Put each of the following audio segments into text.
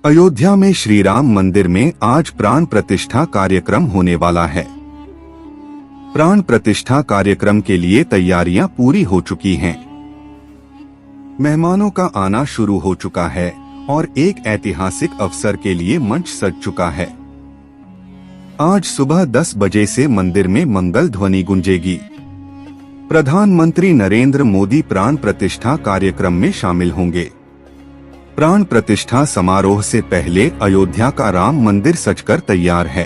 अयोध्या में श्री राम मंदिर में आज प्राण प्रतिष्ठा कार्यक्रम होने वाला है। प्राण प्रतिष्ठा कार्यक्रम के लिए तैयारियां पूरी हो चुकी हैं। मेहमानों का आना शुरू हो चुका है और एक ऐतिहासिक अवसर के लिए मंच सज चुका है। आज सुबह 10 बजे से मंदिर में मंगल ध्वनि गूंजेगी। प्रधानमंत्री नरेंद्र मोदी प्राण प्रतिष्ठा कार्यक्रम में शामिल होंगे। प्राण प्रतिष्ठा समारोह से पहले अयोध्या का राम मंदिर सजकर तैयार है।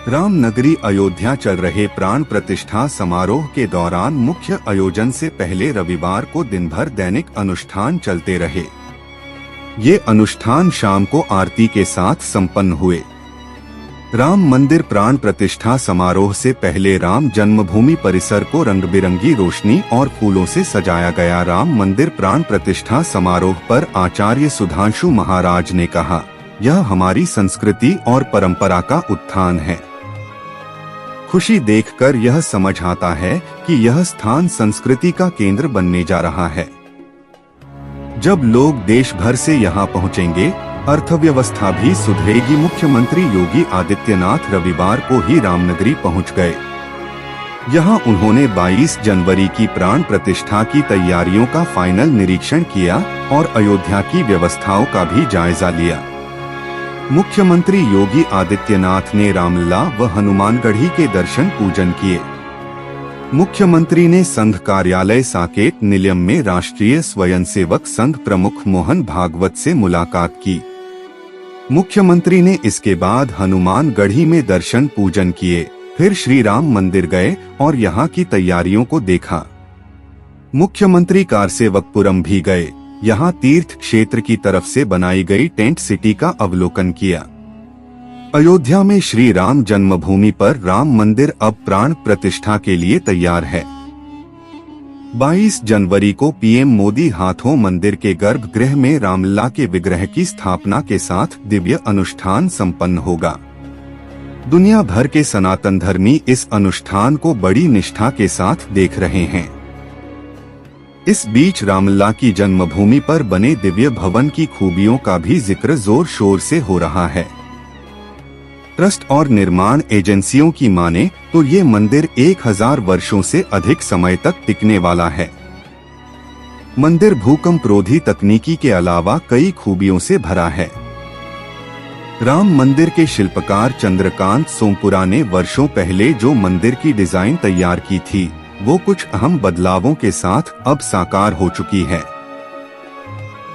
राम नगरी अयोध्या चल रहे प्राण प्रतिष्ठा समारोह के दौरान मुख्य आयोजन से पहले रविवार को दिन भर दैनिक अनुष्ठान चलते रहे। ये अनुष्ठान शाम को आरती के साथ संपन्न हुए। राम मंदिर प्राण प्रतिष्ठा समारोह से पहले राम जन्मभूमि परिसर को रंग बिरंगी रोशनी और फूलों से सजाया गया। राम मंदिर प्राण प्रतिष्ठा समारोह पर आचार्य सुधांशु महाराज ने कहा, यह हमारी संस्कृति और परंपरा का उत्थान है। खुशी देखकर यह समझ आता है कि यह स्थान संस्कृति का केंद्र बनने जा रहा है। जब लोग देश भर से यहाँ पहुँचेंगे, अर्थव्यवस्था भी सुधरेगी। मुख्यमंत्री योगी आदित्यनाथ रविवार को ही रामनगरी पहुंच गए। यहां उन्होंने 22 जनवरी की प्राण प्रतिष्ठा की तैयारियों का फाइनल निरीक्षण किया और अयोध्या की व्यवस्थाओं का भी जायजा लिया। मुख्यमंत्री योगी आदित्यनाथ ने रामलला व हनुमानगढ़ी के दर्शन पूजन किए। मुख्यमंत्री ने संघ कार्यालय साकेत निलयम में राष्ट्रीय स्वयंसेवक संघ प्रमुख मोहन भागवत से मुलाकात की। मुख्यमंत्री ने इसके बाद हनुमानगढ़ी में दर्शन पूजन किए, फिर श्री राम मंदिर गए और यहाँ की तैयारियों को देखा। मुख्यमंत्री कारसेवकपुरम भी गए, यहाँ तीर्थ क्षेत्र की तरफ से बनाई गई टेंट सिटी का अवलोकन किया। अयोध्या में श्री राम जन्मभूमि पर राम मंदिर अब प्राण प्रतिष्ठा के लिए तैयार है। 22 जनवरी को पीएम मोदी हाथों मंदिर के गर्भगृह में रामलला के विग्रह की स्थापना के साथ दिव्य अनुष्ठान संपन्न होगा। दुनिया भर के सनातन धर्मी इस अनुष्ठान को बड़ी निष्ठा के साथ देख रहे हैं। इस बीच रामलला की जन्मभूमि पर बने दिव्य भवन की खूबियों का भी जिक्र जोर शोर से हो रहा है। ट्रस्ट और निर्माण एजेंसियों की माने तो ये मंदिर 1000 वर्षों से अधिक समय तक टिकने वाला है। मंदिर भूकंपरोधी तकनीकी के अलावा कई खूबियों से भरा है। राम मंदिर के शिल्पकार चंद्रकांत सोमपुरा ने वर्षों पहले जो मंदिर की डिजाइन तैयार की थी, वो कुछ अहम बदलावों के साथ अब साकार हो चुकी है।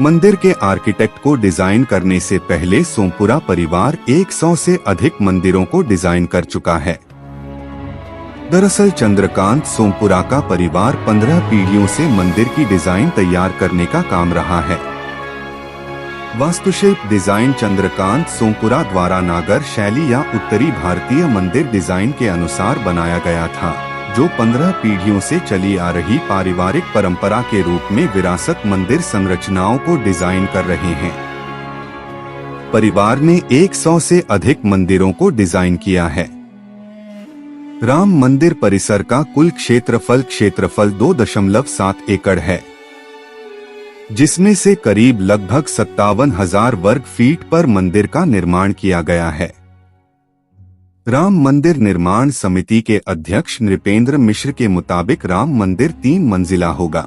मंदिर के आर्किटेक्ट को डिजाइन करने से पहले सोमपुरा परिवार 100 से अधिक मंदिरों को डिजाइन कर चुका है। दरअसल चंद्रकांत सोमपुरा का परिवार 15 पीढ़ियों से मंदिर की डिजाइन तैयार करने का काम रहा है। वास्तुशिल्प डिजाइन चंद्रकांत सोमपुरा द्वारा नागर शैली या उत्तरी भारतीय मंदिर डिजाइन के अनुसार बनाया गया था, जो 15 पीढ़ियों से चली आ रही पारिवारिक परंपरा के रूप में विरासत मंदिर संरचनाओं को डिजाइन कर रहे हैं। परिवार ने 100 से अधिक मंदिरों को डिजाइन किया है। राम मंदिर परिसर का कुल क्षेत्रफल 2.7 एकड़ है, जिसमें से करीब लगभग 57,000 वर्ग फीट पर मंदिर का निर्माण किया गया है। राम मंदिर निर्माण समिति के अध्यक्ष नृपेंद्र मिश्र के मुताबिक राम मंदिर 3 मंजिला होगा।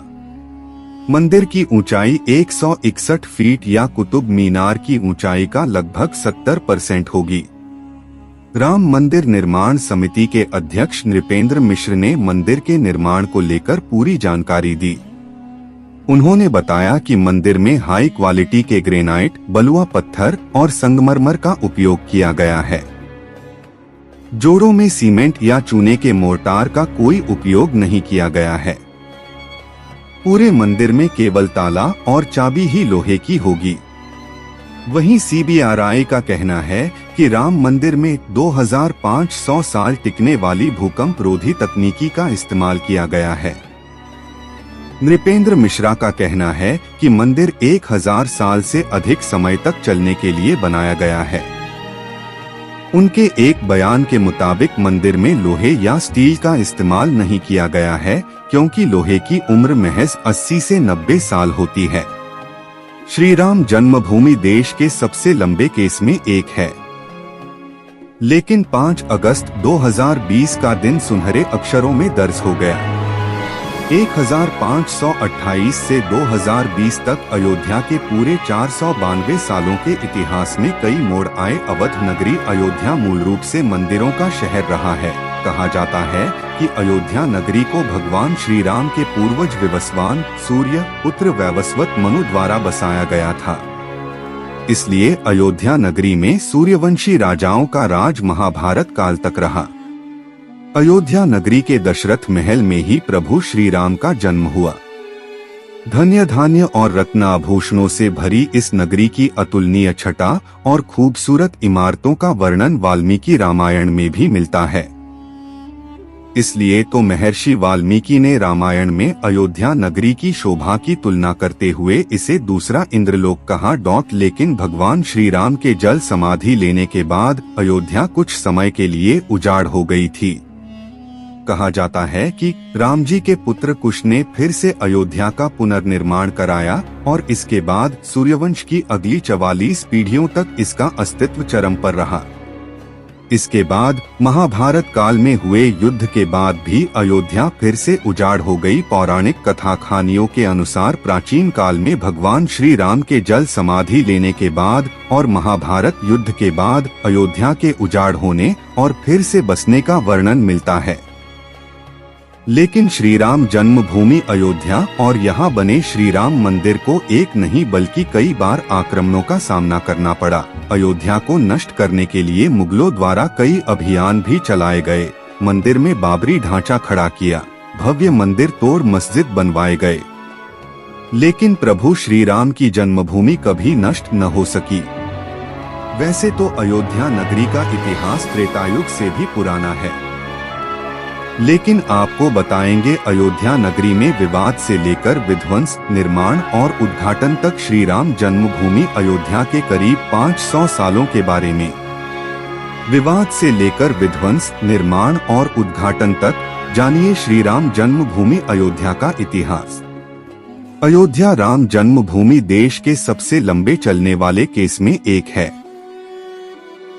मंदिर की ऊंचाई 161 फीट या कुतुब मीनार की ऊंचाई का लगभग 70% होगी। राम मंदिर निर्माण समिति के अध्यक्ष नृपेंद्र मिश्र ने मंदिर के निर्माण को लेकर पूरी जानकारी दी। उन्होंने बताया कि मंदिर में हाई क्वालिटी के ग्रेनाइट, बलुआ पत्थर और संगमरमर का उपयोग किया गया है। जोड़ों में सीमेंट या चूने के मोर्टार का कोई उपयोग नहीं किया गया है। पूरे मंदिर में केवल ताला और चाबी ही लोहे की होगी। वहीं CBRI का कहना है कि राम मंदिर में 2500 साल टिकने वाली भूकंपरोधी तकनीकी का इस्तेमाल किया गया है। नृपेंद्र मिश्रा का कहना है कि मंदिर 1000 साल से अधिक समय तक चलने के लिए बनाया गया है। उनके एक बयान के मुताबिक मंदिर में लोहे या स्टील का इस्तेमाल नहीं किया गया है, क्योंकि लोहे की उम्र महज 80 से 90 साल होती है। श्री राम जन्मभूमि देश के सबसे लंबे केस में एक है, लेकिन 5 अगस्त 2020 का दिन सुनहरे अक्षरों में दर्ज हो गया। 1528 से 2020 तक अयोध्या के पूरे 492 सालों के इतिहास में कई मोड़ आए। अवध नगरी अयोध्या मूल रूप से मंदिरों का शहर रहा है। कहा जाता है कि अयोध्या नगरी को भगवान श्री राम के पूर्वज विवस्वान सूर्य पुत्र वैवस्वत मनु द्वारा बसाया गया था। इसलिए अयोध्या नगरी में सूर्यवंशी राजाओं का राज महाभारत काल तक रहा। अयोध्या नगरी के दशरथ महल में ही प्रभु श्री राम का जन्म हुआ। धन्य धान्य और रत्नाभूषणों से भरी इस नगरी की अतुलनीय छटा और खूबसूरत इमारतों का वर्णन वाल्मीकि रामायण में भी मिलता है। इसलिए तो महर्षि वाल्मीकि ने रामायण में अयोध्या नगरी की शोभा की तुलना करते हुए इसे दूसरा इंद्रलोक कहा। लेकिन भगवान श्री राम के जल समाधि लेने के बाद अयोध्या कुछ समय के लिए उजाड़ हो गई थी। कहा जाता है कि राम जी के पुत्र कुश ने फिर से अयोध्या का पुनर्निर्माण कराया और इसके बाद सूर्यवंश की अगली 44 पीढ़ियों तक इसका अस्तित्व चरम पर रहा। इसके बाद महाभारत काल में हुए युद्ध के बाद भी अयोध्या फिर से उजाड़ हो गई। पौराणिक कथा कहानियों के अनुसार प्राचीन काल में भगवान श्री राम के जल समाधि लेने के बाद और महाभारत युद्ध के बाद अयोध्या के उजाड़ होने और फिर से बसने का वर्णन मिलता है। लेकिन श्री राम जन्मभूमि अयोध्या और यहाँ बने श्री राम मंदिर को एक नहीं बल्कि कई बार आक्रमणों का सामना करना पड़ा। अयोध्या को नष्ट करने के लिए मुगलों द्वारा कई अभियान भी चलाए गए। मंदिर में बाबरी ढांचा खड़ा किया, भव्य मंदिर तोड़ मस्जिद बनवाए गए, लेकिन प्रभु श्री राम की जन्मभूमि कभी नष्ट न हो सकी। वैसे तो अयोध्या नगरी का इतिहास त्रेतायुग से भी पुराना है, लेकिन आपको बताएंगे अयोध्या नगरी में विवाद से लेकर विध्वंस, निर्माण और उद्घाटन तक श्री राम जन्मभूमि अयोध्या के करीब 500 सालों के बारे में। विवाद से लेकर विध्वंस, निर्माण और उद्घाटन तक जानिए श्री राम जन्मभूमि अयोध्या का इतिहास। अयोध्या राम जन्मभूमि देश के सबसे लंबे चलने वाले केस में एक है।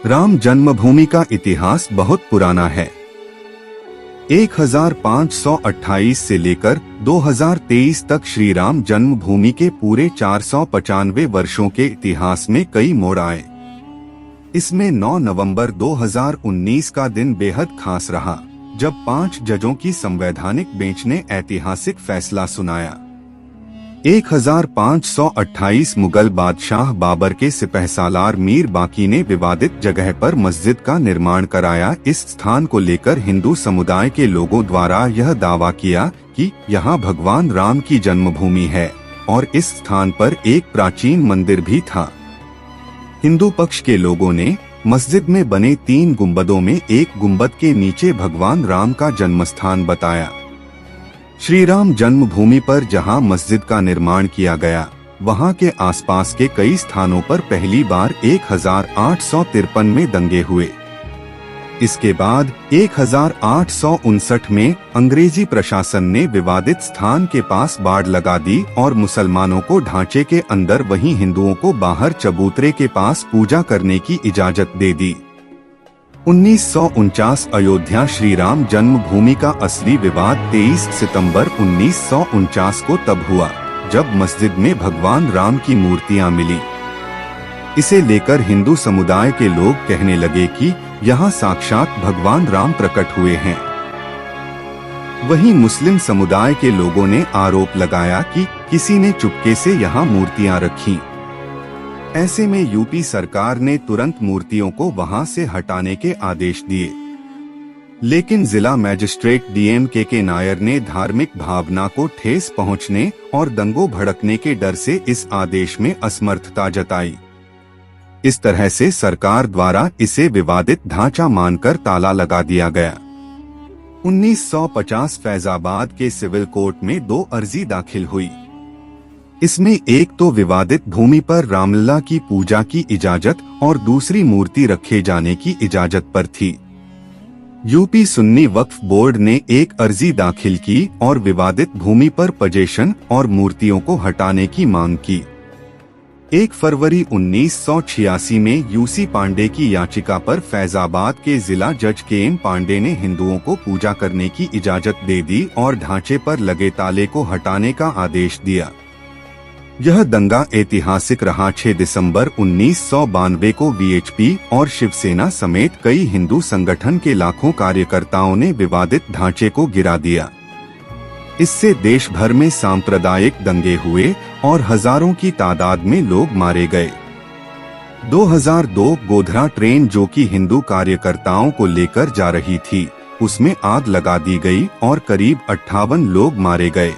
राम जन्मभूमि का इतिहास बहुत पुराना है। 1528 से लेकर 2023 तक श्री राम जन्मभूमि के पूरे 495 वर्षों के इतिहास में कई मोड़ आए। इसमें 9 नवंबर 2019 का दिन बेहद खास रहा, जब 5 जजों की संवैधानिक बेंच ने ऐतिहासिक फैसला सुनाया। 1528 मुगल बादशाह बाबर के सिपहसालार मीर बाकी ने विवादित जगह पर मस्जिद का निर्माण कराया। इस स्थान को लेकर हिंदू समुदाय के लोगों द्वारा यह दावा किया कि यहाँ भगवान राम की जन्मभूमि है और इस स्थान पर एक प्राचीन मंदिर भी था। हिंदू पक्ष के लोगों ने मस्जिद में बने 3 गुंबदों में एक गुंबद के नीचे भगवान राम का जन्मस्थान बताया। श्री राम जन्मभूमि पर जहां मस्जिद का निर्माण किया गया, वहां के आसपास के कई स्थानों पर पहली बार 1853 में दंगे हुए। इसके बाद 1859 में अंग्रेजी प्रशासन ने विवादित स्थान के पास बाड़ लगा दी और मुसलमानों को ढांचे के अंदर, वहीं हिंदुओं को बाहर चबूतरे के पास पूजा करने की इजाजत दे दी। 1949 अयोध्या श्री राम जन्मभूमि का असली विवाद 23 सितंबर 1949 को तब हुआ, जब मस्जिद में भगवान राम की मूर्तियां मिली। इसे लेकर हिंदू समुदाय के लोग कहने लगे कि यहाँ साक्षात भगवान राम प्रकट हुए हैं। वहीं मुस्लिम समुदाय के लोगों ने आरोप लगाया कि किसी ने चुपके से यहाँ मूर्तियां रखी। ऐसे में यूपी सरकार ने तुरंत मूर्तियों को वहां से हटाने के आदेश दिए, लेकिन जिला मजिस्ट्रेट DMKK नायर ने धार्मिक भावना को ठेस पहुंचने और दंगों भड़कने के डर से इस आदेश में असमर्थता जताई। इस तरह से सरकार द्वारा इसे विवादित ढांचा मानकर ताला लगा दिया गया। 1950 फैजाबाद के सिविल कोर्ट में 2 अर्जी दाखिल हुई। इसमें एक तो विवादित भूमि पर रामलला की पूजा की इजाजत और दूसरी मूर्ति रखे जाने की इजाजत पर थी। यूपी सुन्नी वक्फ बोर्ड ने एक अर्जी दाखिल की और विवादित भूमि पर पजेशन और मूर्तियों को हटाने की मांग की। 1 फरवरी 1986 में यूसी पांडे की याचिका पर फैजाबाद के जिला जज के.एम. पांडे ने हिंदुओं को पूजा करने की इजाजत दे दी और ढांचे पर लगे ताले को हटाने का आदेश दिया। यह दंगा ऐतिहासिक रहा। 6 दिसंबर 1992 को वीएचपी और शिवसेना समेत कई हिंदू संगठन के लाखों कार्यकर्ताओं ने विवादित ढांचे को गिरा दिया। इससे देश भर में सांप्रदायिक दंगे हुए और हजारों की तादाद में लोग मारे गए। 2002 गोधरा ट्रेन जो कि हिंदू कार्यकर्ताओं को लेकर जा रही थी, उसमें आग लगा दी गई और करीब 58 लोग मारे गए।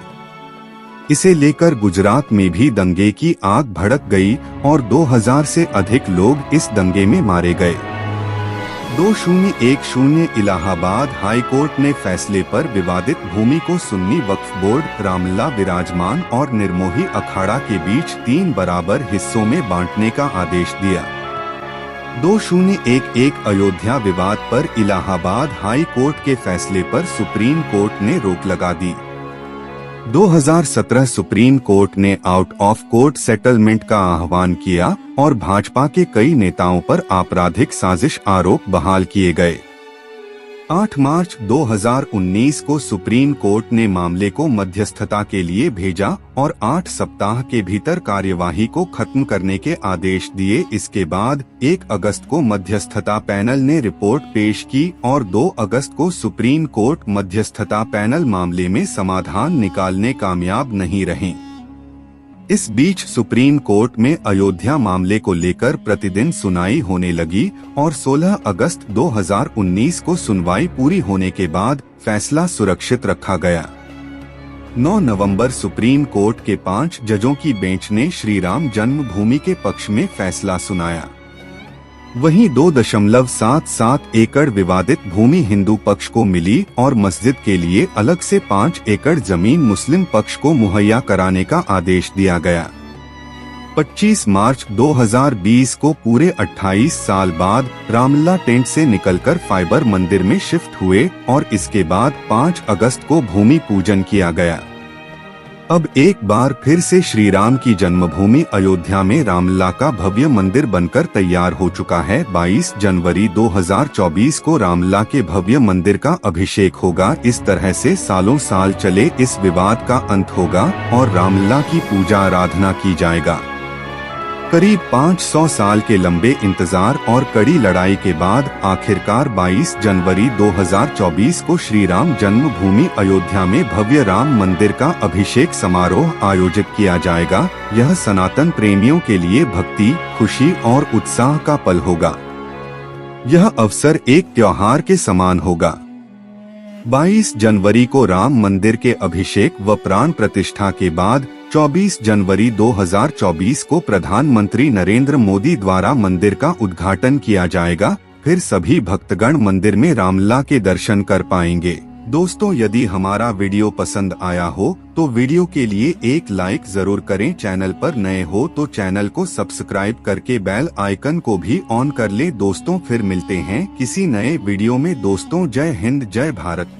इसे लेकर गुजरात में भी दंगे की आग भड़क गई और 2000 से अधिक लोग इस दंगे में मारे गए। 2010 इलाहाबाद हाई कोर्ट ने फैसले पर विवादित भूमि को सुन्नी वक्फ बोर्ड, रामलला विराजमान और निर्मोही अखाड़ा के बीच 3 बराबर हिस्सों में बांटने का आदेश दिया। 2011 अयोध्या विवाद पर इलाहाबाद हाई कोर्ट के फैसले पर सुप्रीम कोर्ट ने रोक लगा दी। 2017 सुप्रीम कोर्ट ने आउट ऑफ कोर्ट सेटलमेंट का आह्वान किया और भाजपा के कई नेताओं पर आपराधिक साजिश आरोप बहाल किए गए। 8 मार्च 2019 को सुप्रीम कोर्ट ने मामले को मध्यस्थता के लिए भेजा और 8 सप्ताह के भीतर कार्यवाही को खत्म करने के आदेश दिए। इसके बाद 1 अगस्त को मध्यस्थता पैनल ने रिपोर्ट पेश की और 2 अगस्त को सुप्रीम कोर्ट मध्यस्थता पैनल मामले में समाधान निकालने कामयाब नहीं रहे। इस बीच सुप्रीम कोर्ट में अयोध्या मामले को लेकर प्रतिदिन सुनवाई होने लगी और 16 अगस्त 2019 को सुनवाई पूरी होने के बाद फैसला सुरक्षित रखा गया। 9 नवंबर सुप्रीम कोर्ट के 5 जजों की बेंच ने श्री राम जन्मभूमि के पक्ष में फैसला सुनाया। वहीं 2.77 एकड़ विवादित भूमि हिंदू पक्ष को मिली और मस्जिद के लिए अलग से 5 एकड़ जमीन मुस्लिम पक्ष को मुहैया कराने का आदेश दिया गया। 25 मार्च 2020 को पूरे 28 साल बाद रामलला टेंट से निकलकर फाइबर मंदिर में शिफ्ट हुए और इसके बाद 5 अगस्त को भूमि पूजन किया गया। अब एक बार फिर से श्री राम की जन्मभूमि अयोध्या में रामलला का भव्य मंदिर बनकर तैयार हो चुका है। 22 जनवरी 2024 को रामलला के भव्य मंदिर का अभिषेक होगा। इस तरह से सालों साल चले इस विवाद का अंत होगा और रामलला की पूजा आराधना की जाएगा। करीब 500 साल के लंबे इंतजार और कड़ी लड़ाई के बाद आखिरकार 22 जनवरी 2024 को श्री राम जन्मभूमि अयोध्या में भव्य राम मंदिर का अभिषेक समारोह आयोजित किया जाएगा। यह सनातन प्रेमियों के लिए भक्ति, खुशी और उत्साह का पल होगा। यह अवसर एक त्योहार के समान होगा। 22 जनवरी को राम मंदिर के अभिषेक व प्राण प्रतिष्ठा के बाद 24 जनवरी 2024 को प्रधानमंत्री नरेंद्र मोदी द्वारा मंदिर का उद्घाटन किया जाएगा। फिर सभी भक्तगण मंदिर में रामलला के दर्शन कर पाएंगे। दोस्तों, यदि हमारा वीडियो पसंद आया हो तो वीडियो के लिए एक लाइक जरूर करें। चैनल पर नए हो तो चैनल को सब्सक्राइब करके बेल आइकन को भी ऑन कर ले। दोस्तों, फिर मिलते हैं किसी नए वीडियो में। दोस्तों, जय हिंद, जय भारत।